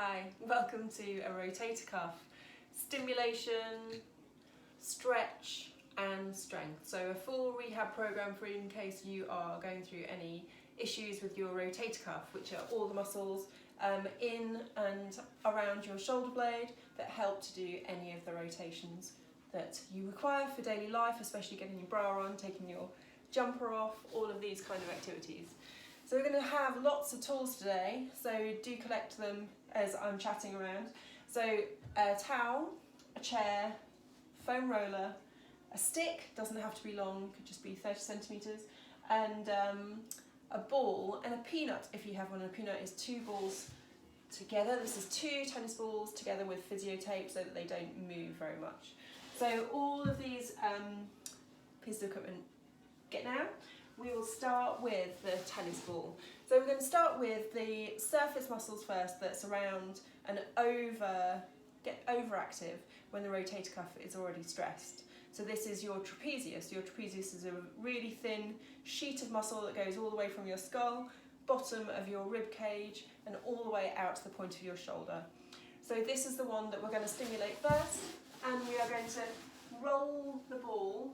Hi, welcome to a rotator cuff. Stimulation, stretch and strength. So a full rehab program for in case you are going through any issues with your rotator cuff, which are all the muscles in and around your shoulder blade that help to do any of the rotations that you require for daily life, especially getting your bra on, taking your jumper off, all of these kind of activities. So we're going to have lots of tools today, so do collect them as I'm chatting around. So a towel, a chair, foam roller, a stick, doesn't have to be long, could just be 30 centimetres, and a ball and a peanut if you have one. A peanut is two balls together. This is two tennis balls together with physio tape so that they don't move very much. So all of these pieces of equipment get now. We will start with the tennis ball. So we're going to start with the surface muscles first that surround and get overactive when the rotator cuff is already stressed. So this is your trapezius. Your trapezius is a really thin sheet of muscle that goes all the way from your skull, bottom of your rib cage, and all the way out to the point of your shoulder. So this is the one that we're going to stimulate first, and we are going to roll the ball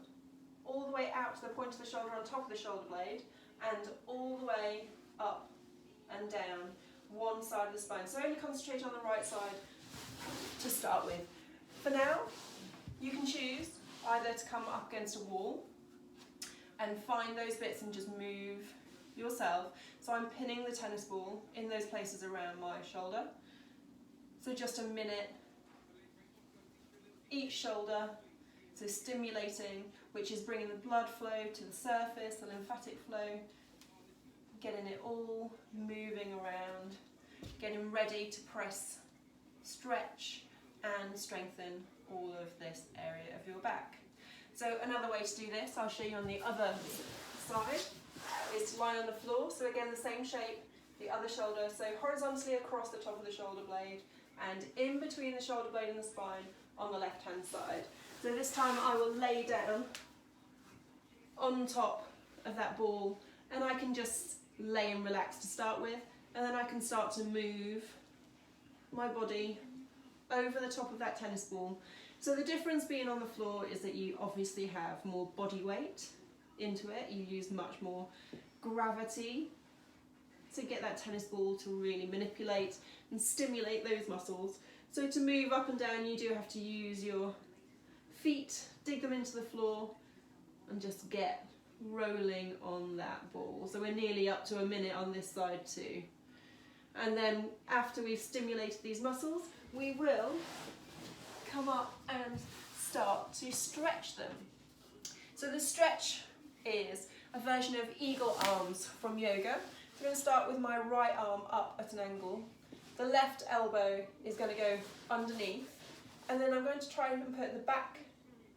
all the way out to the point of the shoulder on top of the shoulder blade and all the way up and down one side of the spine. So only concentrate on the right side to start with. For now, you can choose either to come up against a wall and find those bits and just move yourself. So I'm pinning the tennis ball in those places around my shoulder. So just a minute each shoulder. So stimulating, which is bringing the blood flow to the surface, the lymphatic flow, getting it all moving around, getting ready to press, stretch and strengthen all of this area of your back. So another way to do this, I'll show you on the other side, is to lie on the floor. So again, the same shape, the other shoulder, so horizontally across the top of the shoulder blade and in between the shoulder blade and the spine on the left hand side. So this time I will lay down on top of that ball and I can just lay and relax to start with, and then I can start to move my body over the top of that tennis ball. So the difference being on the floor is that you obviously have more body weight into it, you use much more gravity to get that tennis ball to really manipulate and stimulate those muscles. So to move up and down you do have to use your feet, dig them into the floor and just get rolling on that ball. So we're nearly up to a minute on this side too. And then after we've stimulated these muscles, we will come up and start to stretch them. So the stretch is a version of eagle arms from yoga. So I'm going to start with my right arm up at an angle. The left elbow is going to go underneath, and then I'm going to try and put the back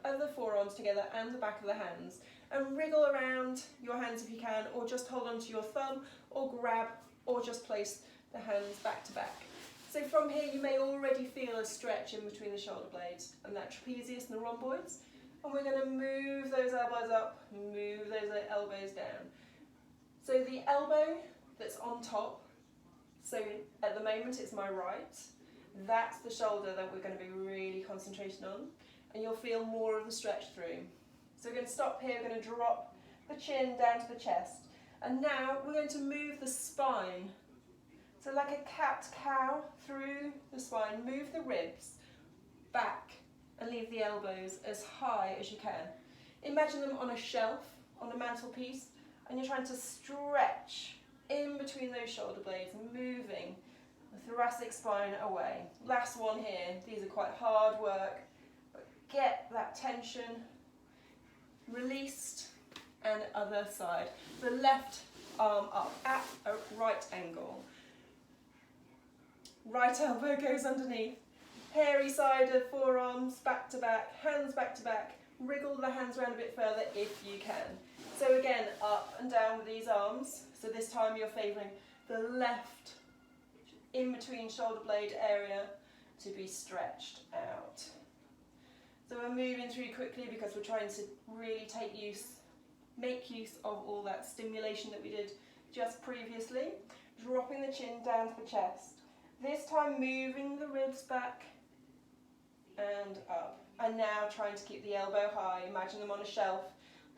of the forearms together and the back of the hands and wriggle around your hands if you can, or just hold onto your thumb or grab, or just place the hands back to back. So from here you may already feel a stretch in between the shoulder blades and that trapezius and the rhomboids, and we're going to move those elbows up, move those elbows down. So the elbow that's on top, so at the moment it's my right, that's the shoulder that we're going to be really concentrating on, and you'll feel more of the stretch through. So we're going to stop here, we're going to drop the chin down to the chest, and now we're going to move the spine. So like a cat-cow through the spine, move the ribs back and leave the elbows as high as you can. Imagine them on a shelf, on a mantelpiece, and you're trying to stretch in between those shoulder blades, moving the thoracic spine away. Last one here, these are quite hard work, but get that tension released, and other side. The left arm up at a right angle. Right elbow goes underneath, hairy side of forearms back to back, hands back to back, wriggle the hands around a bit further if you can. So again, up and down with these arms. So this time you're favouring the left in between shoulder blade area to be stretched out. So we're moving through quickly because we're trying to really make use of all that stimulation that we did just previously. Dropping the chin down to the chest. This time moving the ribs back and up. And now trying to keep the elbow high. Imagine them on a shelf.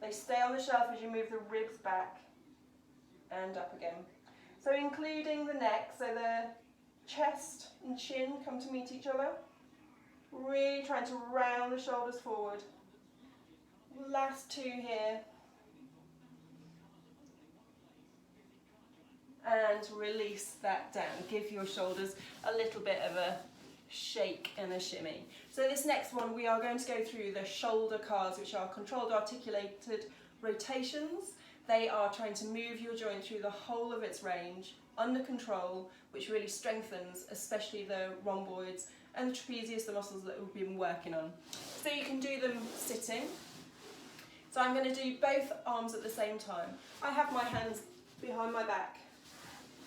They stay on the shelf as you move the ribs back and up again. So including the neck, so the chest and chin come to meet each other. Really trying to round the shoulders forward. Last two here. And release that down. Give your shoulders a little bit of a shake and a shimmy. So this next one, we are going to go through the shoulder CARs, which are controlled articulated rotations. They are trying to move your joint through the whole of its range under control, which really strengthens especially the rhomboids and the trapezius, the muscles that we've been working on. So you can do them sitting. So I'm going to do both arms at the same time. I have my hands behind my back,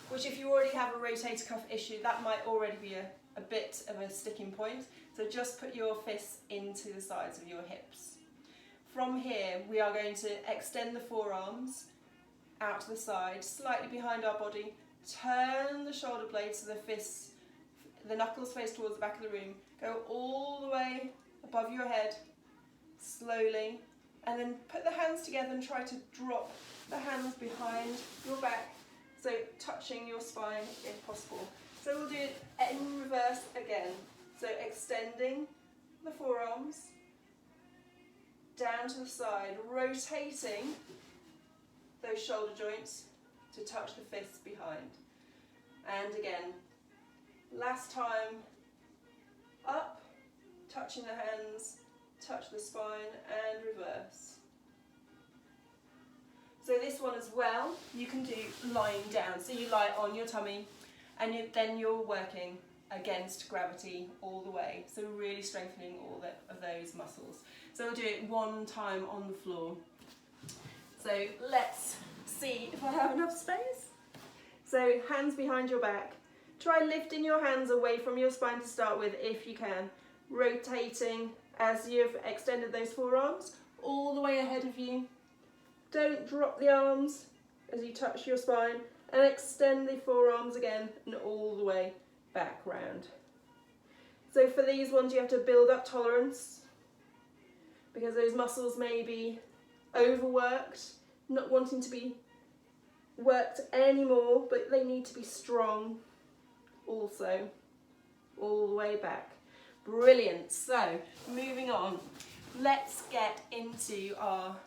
which if you already have a rotator cuff issue, that might already be a bit of a sticking point. So just put your fists into the sides of your hips. From here, we are going to extend the forearms out to the side, slightly behind our body. Turn the shoulder blades so the knuckles face towards the back of the room. Go all the way above your head, slowly. And then put the hands together and try to drop the hands behind your back. So touching your spine if possible. So we'll do it in reverse again. So extending the forearms down to the side, rotating those shoulder joints to touch the fists behind. And again, last time, up, touching the hands, touch the spine and reverse. So this one as well, you can do lying down. So you lie on your tummy and then you're working against gravity all the way. So really strengthening all of those muscles. So we'll do it one time on the floor. So let's see if I have enough space. So hands behind your back. Try lifting your hands away from your spine to start with if you can. Rotating as you've extended those forearms all the way ahead of you. Don't drop the arms as you touch your spine, and extend the forearms again and all the way back round. So for these ones you have to build up tolerance because those muscles may be overworked, not wanting to be worked anymore, but they need to be strong also, all the way back. Brilliant. So moving on, let's get into our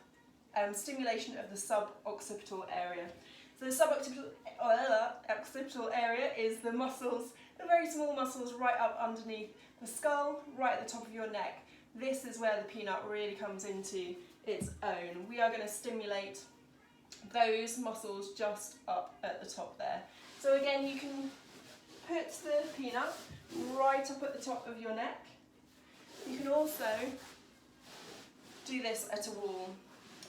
stimulation of the suboccipital area. So the suboccipital area is the muscles, the very small muscles right up underneath the skull, right at the top of your neck. This is where the peanut really comes into its own. We are going to stimulate those muscles just up at the top there. So again, you can put the peanut right up at the top of your neck. You can also do this at a wall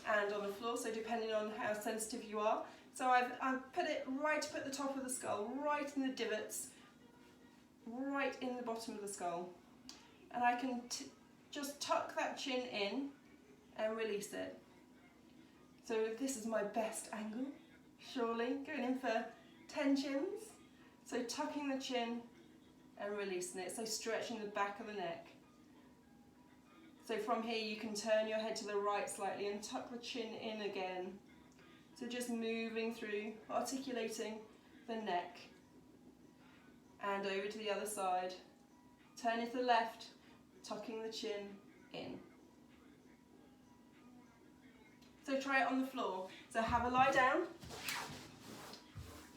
and on the floor, so depending on how sensitive you are. So I've put it right up at the top of the skull, right in the divots, right in the bottom of the skull. And I can just tuck that chin in and release it. So this is my best angle, surely, going in for 10 chins. So tucking the chin and releasing it, so stretching the back of the neck. So from here you can turn your head to the right slightly and tuck the chin in again. So just moving through, articulating the neck. And over to the other side. Turning to the left, tucking the chin in. So try it on the floor. So have a lie down.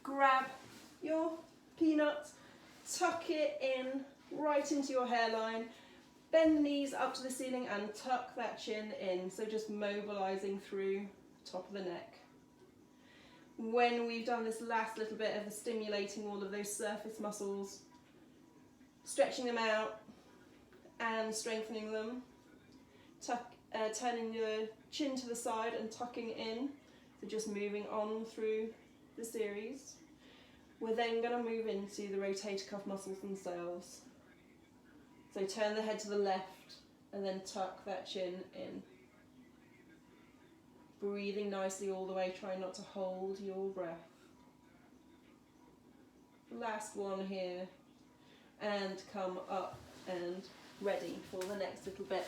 Grab your peanut, tuck it in right into your hairline. Bend the knees up to the ceiling and tuck that chin in. So just mobilizing through the top of the neck. When we've done this last little bit of stimulating all of those surface muscles, stretching them out and strengthening them, turning your chin to the side and tucking in, so just moving on through the series. We're then going to move into the rotator cuff muscles themselves. So turn the head to the left and then tuck that chin in. Breathing nicely all the way, try not to hold your breath. Last one here, and come up and ready for the next little bit.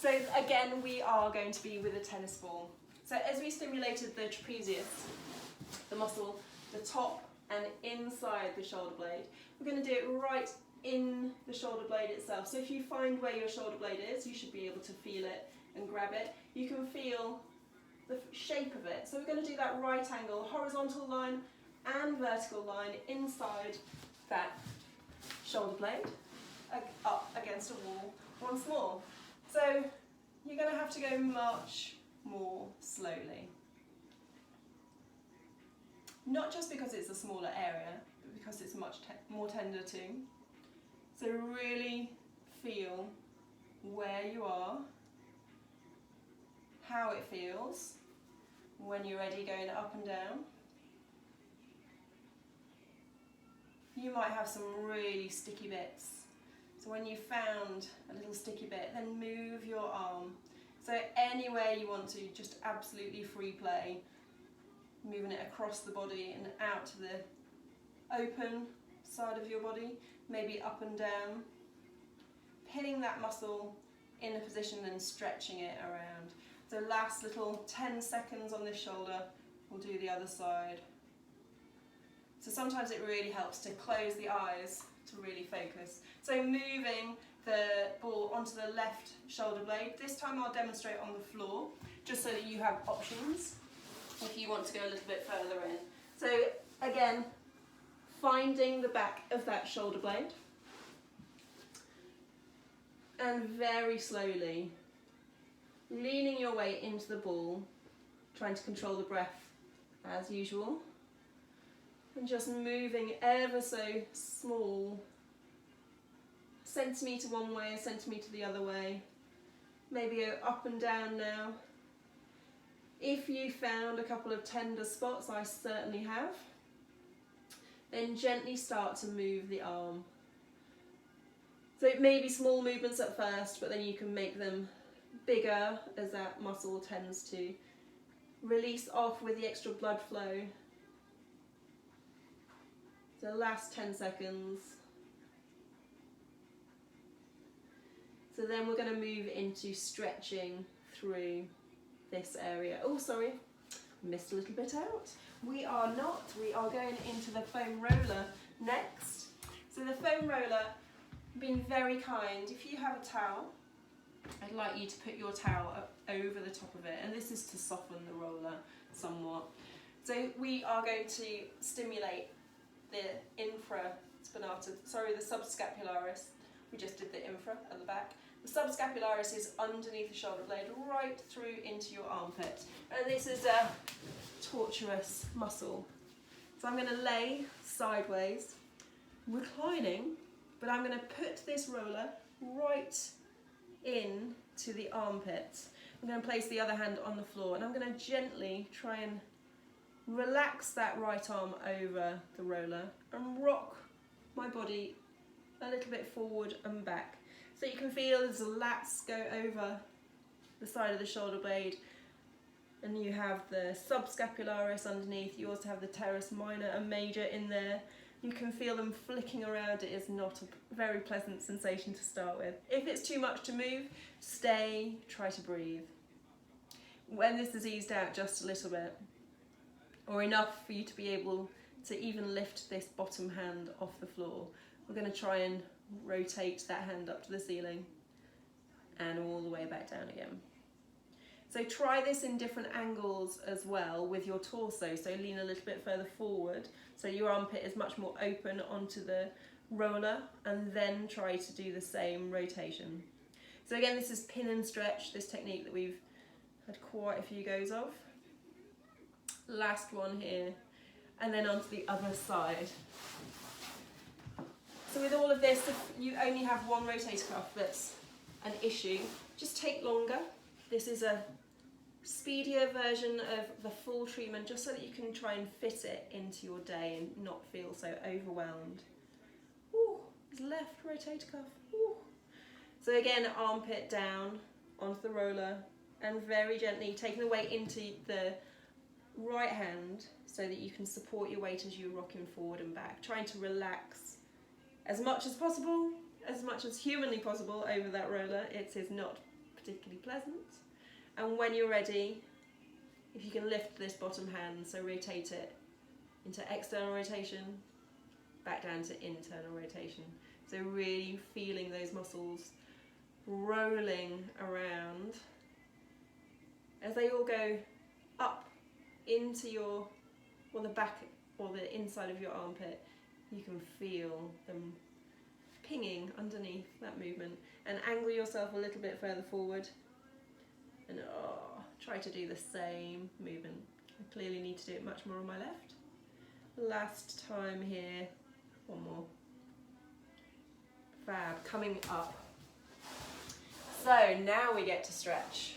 So again, we are going to be with a tennis ball. So as we stimulated the trapezius, the muscle, the top and inside the shoulder blade, we're going to do it right in the shoulder blade itself. So if you find where your shoulder blade is, you should be able to feel it and grab it. You can feel the shape of it. So we're going to do that right angle, horizontal line and vertical line inside that shoulder blade, up against a wall once more. So you're going to have to go much more slowly. Not just because it's a smaller area, but because it's much more tender too. So really feel where you are, how it feels when you're ready going up and down. You might have some really sticky bits. So when you've found a little sticky bit, then move your arm. So anywhere you want to, just absolutely free play. Moving it across the body and out to the open side of your body, maybe up and down. Pinning that muscle in a position and stretching it around. So last little 10 seconds on this shoulder, we'll do the other side. So sometimes it really helps to close the eyes to really focus. So moving the ball onto the left shoulder blade. This time I'll demonstrate on the floor, just so that you have options if you want to go a little bit further in. So again, finding the back of that shoulder blade and very slowly leaning your weight into the ball, trying to control the breath as usual, and just moving ever so small, centimetre one way, a centimetre the other way, maybe up and down now. If you found a couple of tender spots, I certainly have, then gently start to move the arm. So it may be small movements at first, but then you can make them bigger as that muscle tends to release off with the extra blood flow. So last 10 seconds. So then we're going to move into stretching through this area. Oh, sorry, missed a little bit out. We are not. We are going into the foam roller next. So the foam roller, being very kind, if you have a towel, I'd like you to put your towel up over the top of it, and this is to soften the roller somewhat. So we are going to stimulate the infraspinatus, the subscapularis. We just did the infra at the back. The subscapularis is underneath the shoulder blade, right through into your armpit. And this is a tortuous muscle. So I'm going to lay sideways, reclining, but I'm going to put this roller right in to the armpit. I'm going to place the other hand on the floor, and I'm going to gently try and relax that right arm over the roller and rock my body a little bit forward and back. So you can feel as the lats go over the side of the shoulder blade, and you have the subscapularis underneath. You also have the teres minor and major in there. You can feel them flicking around. It is not a very pleasant sensation to start with. If it's too much to move, stay, try to breathe. When this is eased out just a little bit, or enough for you to be able to even lift this bottom hand off the floor, we're going to try and rotate that hand up to the ceiling and all the way back down again. So try this in different angles as well with your torso. So lean a little bit further forward so your armpit is much more open onto the roller, and then try to do the same rotation. So again, this is pin and stretch, this technique that we've had quite a few goes of. Last one here, and then onto the other side. So with all of this, if you only have one rotator cuff that's an issue, just take longer. This is a speedier version of the full treatment, just so that you can try and fit it into your day and not feel so overwhelmed. Ooh, left rotator cuff. Ooh. So again, armpit down onto the roller, and very gently taking the weight into the right hand so that you can support your weight as you're rocking forward and back, trying to relax as much as possible, as much as humanly possible over that roller. It is not particularly pleasant. And when you're ready, if you can lift this bottom hand, so rotate it into external rotation, back down to internal rotation. So really feeling those muscles rolling around as they all go up into your, or the back or the inside of your armpit. You can feel them pinging underneath that movement, and angle yourself a little bit further forward, and try to do the same movement. I clearly need to do it much more on my left. Last time here, one more. Fab, coming up. So now we get to stretch.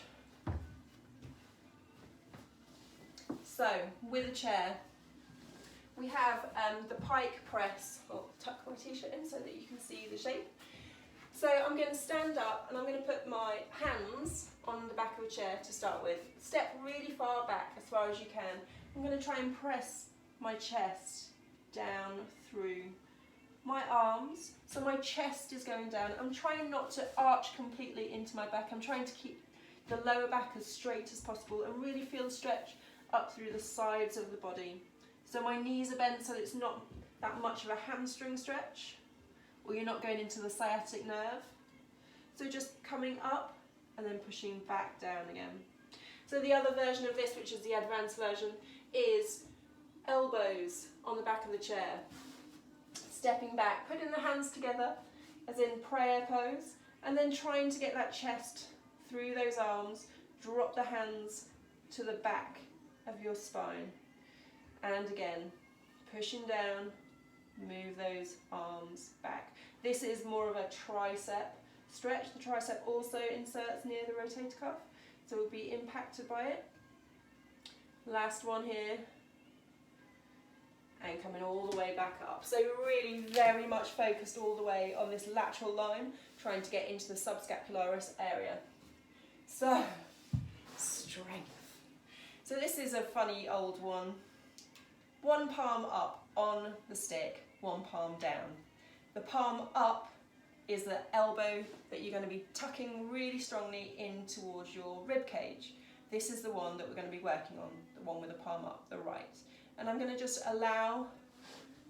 So with a chair, we have the pike press. I'll tuck my t-shirt in so that you can see the shape. So I'm going to stand up and I'm going to put my hands on the back of a chair to start with. Step really far back, as far as you can. I'm going to try and press my chest down through my arms. So my chest is going down. I'm trying not to arch completely into my back. I'm trying to keep the lower back as straight as possible and really feel the stretch up through the sides of the body. So my knees are bent so it's not that much of a hamstring stretch, or you're not going into the sciatic nerve. So just coming up and then pushing back down again. So the other version of this, which is the advanced version, is elbows on the back of the chair. Stepping back, putting the hands together as in prayer pose, and then trying to get that chest through those arms. Drop the hands to the back of your spine. And again, pushing down, move those arms back. This is more of a tricep stretch. The tricep also inserts near the rotator cuff, so we'll be impacted by it. Last one here. And coming all the way back up. So really very much focused all the way on this lateral line, trying to get into the subscapularis area. So, strength. So this is a funny old one. One palm up on the stick, one palm down. The palm up is the elbow that you're going to be tucking really strongly in towards your rib cage. This is the one that we're going to be working on, the one with the palm up, the right. And I'm going to just allow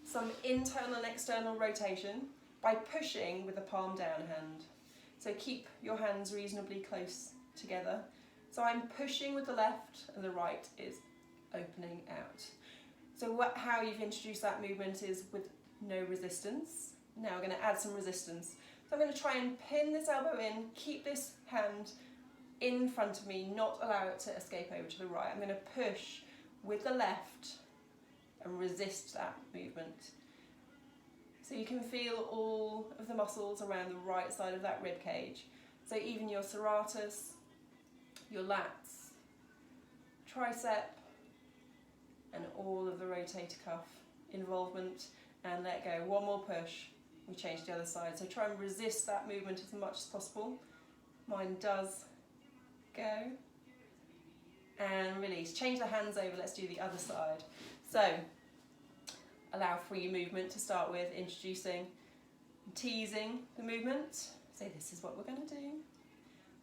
some internal and external rotation by pushing with the palm down hand. So keep your hands reasonably close together. So I'm pushing with the left and the right is opening out. So how you've introduced that movement is with no resistance. Now we're going to add some resistance. So I'm going to try and pin this elbow in, keep this hand in front of me, not allow it to escape over to the right. I'm going to push with the left and resist that movement. So you can feel all of the muscles around the right side of that rib cage. So even your serratus, your lats, tricep, and all of the rotator cuff involvement, and let go. One more push, we change to the other side. So try and resist that movement as much as possible. Mine does go. And release. Change the hands over, let's do the other side. So, allow free movement to start with, introducing, teasing the movement. So this is what we're going to do.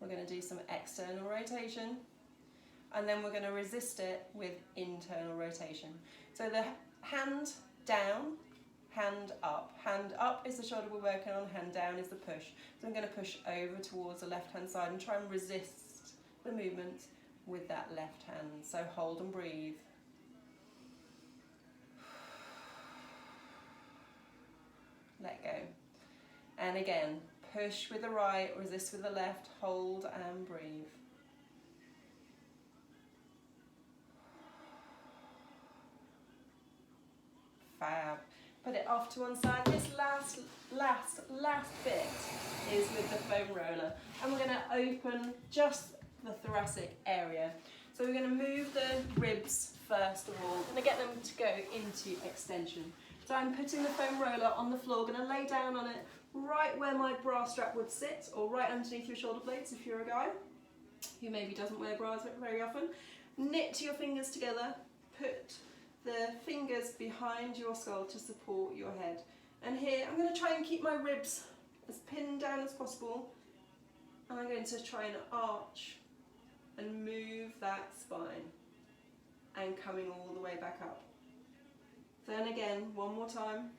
We're going to do some external rotation, and then we're going to resist it with internal rotation. So the hand down, hand up. Hand up is the shoulder we're working on, hand down is the push. So I'm going to push over towards the left hand side and try and resist the movement with that left hand. So hold and breathe. Let go. And again, push with the right, resist with the left, hold and breathe. Fab. Put it off to one side. This last bit is with the foam roller. And we're going to open just the thoracic area. So we're going to move the ribs first of all. We're going to get them to go into extension. So I'm putting the foam roller on the floor, going to lay down on it right where my bra strap would sit, or right underneath your shoulder blades if you're a guy who maybe doesn't wear bras very often. Knit your fingers together, put the fingers behind your skull to support your head, And here I'm going to try and keep my ribs as pinned down as possible, and I'm going to try and arch and move that spine and coming all the way back up. Then again, one more time,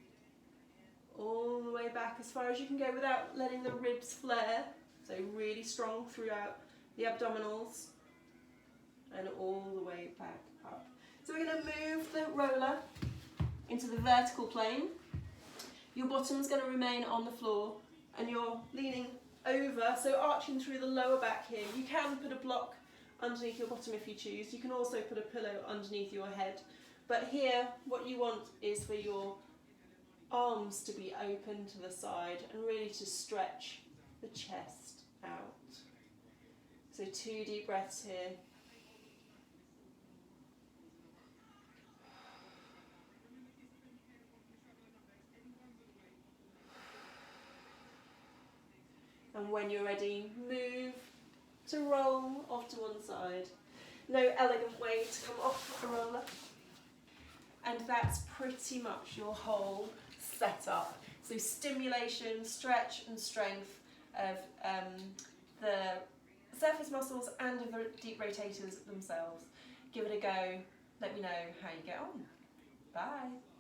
all the way back as far as you can go without letting the ribs flare, so really strong throughout the abdominals, and all the way back up. So we're going to move the roller into the vertical plane. Your bottom's going to remain on the floor and you're leaning over, so arching through the lower back here. You can put a block underneath your bottom if you choose. You can also put a pillow underneath your head. But here, what you want is for your arms to be open to the side and really to stretch the chest out. So 2 deep breaths here. And when you're ready, move to roll off to one side. No elegant way to come off a roller. And that's pretty much your whole setup. So stimulation, stretch and strength of the surface muscles and of the deep rotators themselves. Give it a go. Let me know how you get on. Bye.